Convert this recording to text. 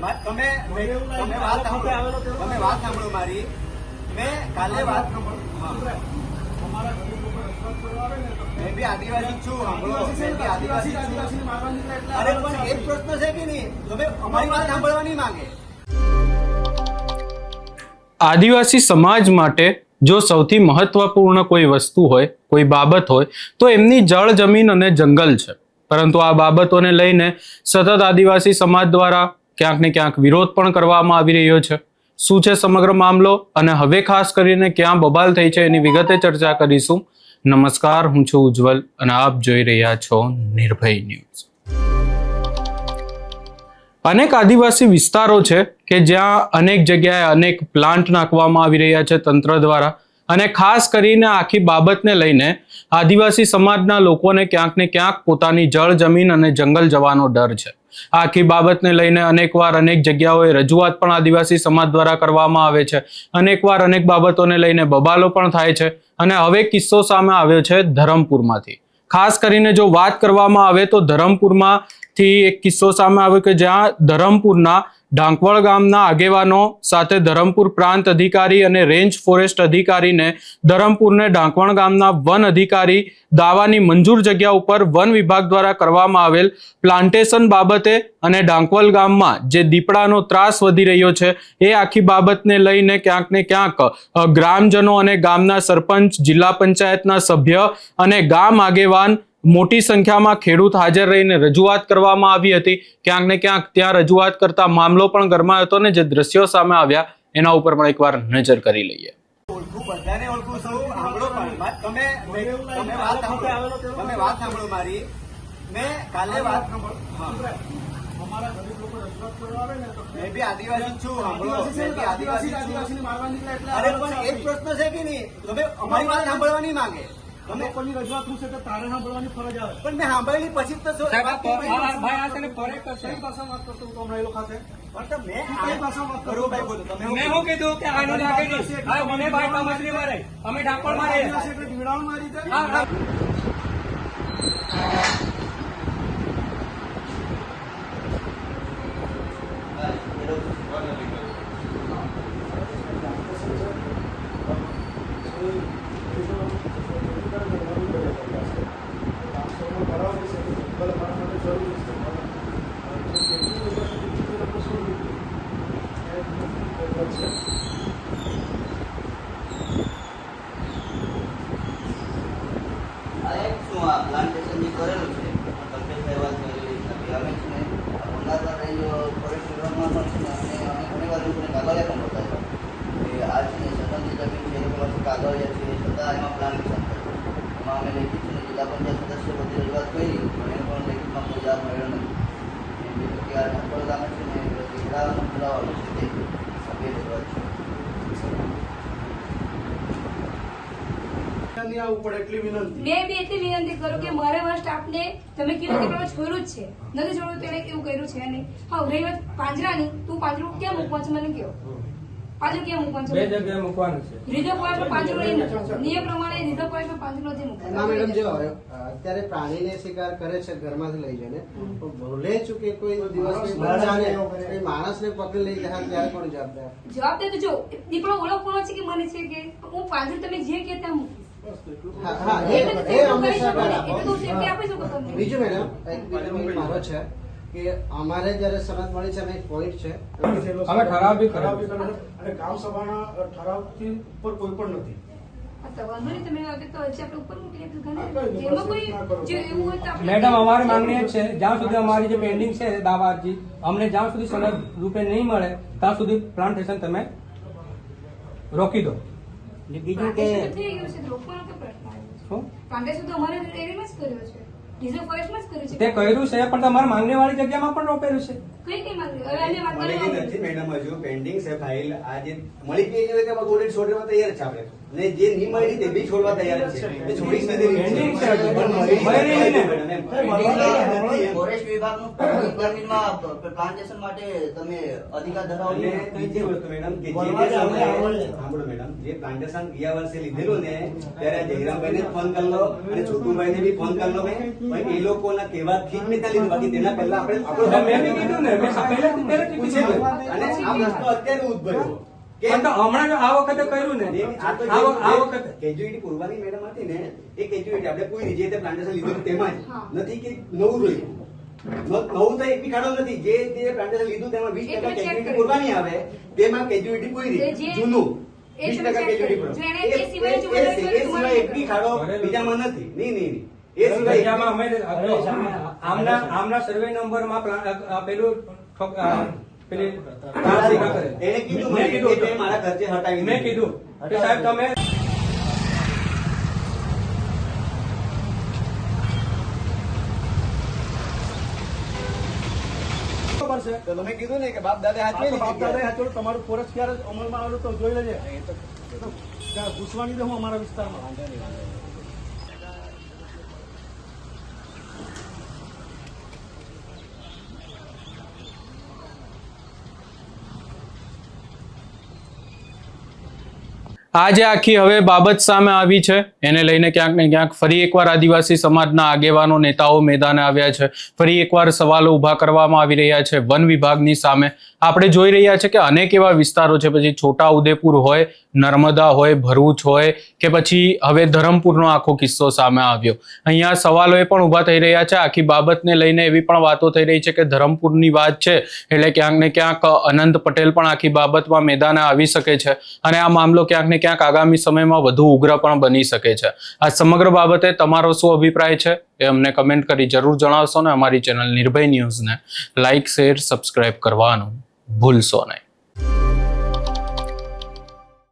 તમે વાત સાંભળો મારી. મેં કાલે વાત મેં બી આદિવાસી છું. સાંભળો, મેં બી આદિવાસી છું. અરે પણ એક પ્રશ્ન છે કે નહીં, તમે અમારી વાત સાંભળવા નહીં માંગે. આદિવાસી સમાજ માટે જો સૌથી મહત્વપૂર્ણ કોઈ વસ્તુ હોય, કોઈ બાબત હોય, તો એમની જળ, જમીન અને જંગલ છે. પરંતુ આ બાબતોને લઈને સતત આદિવાસી સમાજ દ્વારા ક્યાંક ને ક્યાંક વિરોધ પણ કરવામાં આવી રહ્યો છે. શું છે સમગ્ર મામલો અને હવે ખાસ કરીને ક્યાં બબાલ થઈ છે એની વિગતે ચર્ચા કરીશું. નમસ્કાર, હું છું ઉજ્જવલ અને આપ જોઈ રહ્યા છો નિર્ભય ન્યૂઝ. અનેક આદિવાસી વિસ્તારો છે કે જ્યાં અનેક જગ્યાએ અનેક પ્લાન્ટ નાખવામાં આવી રહ્યા છે તંત્ર દ્વારા, અને ખાસ કરીને આખી બાબતને લઈને આદિવાસી સમાજના લોકોને ક્યાંક ને ક્યાંક પોતાની જળ, જમીન અને જંગલ જવાનો ડર છે. આખી બાબતને લઈને અનેકવાર અનેક જગ્યાઓએ રજૂઆત પણ આદિવાસી સમાજ દ્વારા કરવામાં આવે છે. અનેકવાર અનેક બાબતોને લઈને બબાલો પણ થાય છે. અને હવે કિસ્સો સામે આવ્યો છે ધરમપુરમાંથી. ખાસ કરીને જો વાત કરવામાં આવે તો ધરમપુરમાંથી એક કિસ્સો સામે આવ્યો કે જ્યાં ધરમપુરના ડાંકવળ ગામના આગેવાનો સાથે ધરમપુર પ્રાંત અધિકારી અને રેન્જ ફોરેસ્ટ અધિકારીને ધરમપુરને ડાંકવળ ગામના વન અધિકારી દાવાની મંજૂર જગ્યા ઉપર વન વિભાગ દ્વારા કરવામાં આવેલ પ્લાન્ટેશન બાબતે અને ડાંકવલ ગામમાં જે દીપડાનો ત્રાસ વધી રહ્યો છે એ આખી બાબતને લઈને ક્યાંક ને ક્યાંક ગ્રામજનો અને ગામના સરપંચ, જિલ્લા પંચાયતના સભ્ય અને ગામ આગેવાન મોટી સંખ્યામાં ખેડૂત હાજર રહીને રજૂઆત કરવામાં આવી હતી. ક્યાંક ને ક્યાંક ત્યાં રજૂઆત કરતા મામલો પણ ગરમાયો હતો ને જે દ્રશ્યો સામે આવ્યા એના ઉપર પણ એકવાર નજર કરી લઈએ. બધાને ઓળખું છું. સાંભળો પણ તમે વાત સાંભળો મારી. મેં કાલે વાત મેં બી આદિવાસી છું. સાંભળો, મેં બી આદિવાસી છું. અરે પણ એક પ્રશ્ન છે કે નહીં, તમે અમારી વાત સાંભળવા નહીં માંગે. લોકોની રજૂઆત શું છે તો તારે સાંભળવાની ફરજ આવે. પણ મેં સાંભળેલી પછી તો ભાઈ આ તને ફરજ કરશે. કઈ ભાષામાં વાત કરતો હું હમણાં એ લોકો સાથે? મેં કઈ ભાષામાં વાત કરો? ભાઈ બોલો તમે. મેં શું કીધું કે આનો લાગે છે મને ભાઈ મછલી મારે અમે ડાકોર મારે એટલે ભીડાણ મારી છે. પ્લાન્ટેશન જે કરેલું છે કલ્પેશ સહેવાલ કરેલી નથી. અમે છે ને અમદાવાદ રેન્જ ફોરેસ્ટ વિભાગમાં પણ છે ને અમે ઘણી વાર લોકોને કાગળિયા પણ બતાવ્યા કે આ છે ને સ્વતંત્ર જમીન છે એ લોકો પાસે કાગળિયા છે છતાં એમાં પ્લાન્ટેશન કર્યું. એમાં અમે લેખિત છે ને જિલ્લા પંચાયત સદસ્ય બધી રજૂઆત કરી પણ એને પણ લેખિતમાં કોઈ જવાબ મળ્યો નથી. કે આ ઢાંકોળ ગામે છે ને દીકરાનું બોલાવવાનું છે તે સભ્ય રજૂઆત છે. ઉપર એટલી વિનંતી મેં બી એટલી વિનંતી કરું કે મારે મારા સ્ટાફને તમે કીધું કે પેલો છોડ્યું જ છે, નથી છોડ્યું તેને એવું કર્યું છે નહીં. હા, રહી વાત પાંજરાની, તું પાંજરું ક્યાં મૂકવાનું છે મને કહો. પાંજરું ક્યાં મૂકવાનું છે? બે જગ્યાએ મૂકવાનું છે. રિઝર્વ ફોરેસ્ટમાં પાંજરું નહીં મૂકવાનું. નિયમ પ્રમાણે રિઝર્વ ફોરેસ્ટમાં પાંજરું નથી ના મેડમ, જો મૂકવાનું. અત્યારે પ્રાણીને શિકાર કરે છે ઘરમાંથી લઈ જઈને, ભૂલે ચૂકે કોઈ દિવસ બચ્ચાને કોઈ માણસને પકડી લઈ જાય ત્યારે કોણ જવાબદાર? જવાબદાર તો જો દીપડો ઓળખવાનો છે કે મને છે કે હું પાંજરું તમે જે કે ત્યાં મૂકીશ. બીજું મેડમ મારો છે કે અમારે જયારે સમજ મળી છે અમે એક પોઈન્ટ છે અમે ઠરાવ બી અને ગ્રામ સભાના ઠરાવથી ઉપર કોઈ પણ નથી. મેડમ અમારી માંગણી એ છે જ્યાં સુધી અમારી જે પેન્ડિંગ છે દાવા અરજી અમને જ્યાં સુધી સનદ રૂપે નહીં મળે ત્યાં સુધી પ્લાન્ટેશન તમે રોકી દો. બીજું કે રોકવાનો કે પ્રશ્ન આવ્યો છે? પ્લાન્ટેશન તો અમારે એરિયામાં જ કર્યો છે, રિઝર્વ ફોરેસ્ટમાં જ કર્યું છે. તે કર્યું છે પણ તમારે માંગણી વાળી જગ્યામાં પણ રોપેલું છે. કઈ કઈ માંગણી? હવે અમે વાત મળી ગઈ નથી મેડમ, હજુ પેન્ડિંગ છે ફાઇલ. આજે મળી ગઈ હોય કે ઓલરેડી છોડવા તૈયાર છે આપણે, ને જે નહીં મળી તે બી છોડવા તૈયાર છે. એ છોડી પેન્ડિંગ છે હજુ પણ ફોરેસ્ટ વિભાગનું જમીનમાં પ્લાન્ટેશન માટે તમે અધિકાર ધરાવો. બીજી વસ્તુ મેડમ કે સાંભળો મેડમ, જે પ્લાન્ટેશન ગયા વર્ષે લીધેલું ને ત્યારે જયરામભાઈ ને ફોન કરી લો અને છોટુભાઈ ને બી ફોન કરી લો. એ લોકોના કહેવાથી જ મેં ત્યાં લીધું, બાકી તેના પહેલા આપણે મેં બી કીધું ને ને મેં પહેલેથી પૂછેલું. કીધું. અને આ પ્રશ્ન અત્યારે ઉદ્ભવ્યો કે પણ તો હમણાં જો આ વખતે કર્યું ને આ તો આ વખતે કેજ્યુઅલિટી પૂરવાની મેડમ હતી ને એ કેજ્યુઅલિટી આપણે પૂરી જે તે પ્લાન્ટેશન લીધું હતું તેમાં જ હા. નથી કે નવું જોયું નવું તો એક બી ખાડો નથી જે પ્લાન્ટેશન લીધું તેમાં 20% એ તમે check કેજ્યુઅલિટી કરી. પૂરવાની આવે તેમાં કેજ્યુઅલિટી પૂરી તે જે- જૂનું એ 20% તમે check કેજ્યુઅલિટી કરી. જો એને એ સિવાય જો એ વધારે સિવાય એક બી ખાડો બીજામાં નથી નહીં એ સિવાય એક જગ્યામાં બી- અમે આમના સર્વે નંબરમાં પેલું પેલી તારસિકા કરે. એને કીધું મેં મને કે તે મારા ખર્ચે હટાવી મેં કીધું કે સાહેબ તમે તો તમે કીધું ને કે બાપ દાદા હાથે બાપ દાદાએ હાચોડું તમારું ફોરેસ્ટ ક્યારે અમલમાં આવેલું તો જોઈ લેજે ત્યાં ઘૂસવાની દે હું અમારા વિસ્તારમાં આ જે આખી હવે બાબત સામે આવી છે એને લઈને ક્યાંક ને ક્યાંક ફરી એકવાર આદિવાસી સમાજના આગેવાનો નેતાઓ મેદાને આવ્યા છે. ફરી એકવાર સવાલો ઉભા કરવામાં આવી રહ્યા છે વન વિભાગની સામે. આપણે જોઈ રહ્યા છે કે અનેક એવા વિસ્તારો છે, પછી છોટાઉદેપુર હોય, નર્મદા હોય, ભરૂચ હોય કે પછી હવે ધરમપુરનો આખો કિસ્સો સામે આવ્યો. અહીંયા સવાલો એ પણ ઉભા થઈ રહ્યા છે. આખી બાબતને લઈને એવી પણ વાતો થઈ રહી છે કે ધરમપુરની વાત છે એટલે ક્યાંક ને ક્યાંક અનંત પટેલ પણ આખી બાબતમાં મેદાને આવી શકે છે અને આ મામલો ક્યાંક ને ક્યાંક આગામી સમયમાં વધુ ઉગ્ર પણ બની શકે છે. આ સમગ્ર બાબતે તમારો શું અભિપ્રાય છે એ અમને કમેન્ટ કરી જરૂર જણાવશો ને અમારી ચેનલ નિર્ભય ન્યૂઝને લાઇક, શેર, સબસ્ક્રાઇબ કરવાનું ભૂલશો નહીં.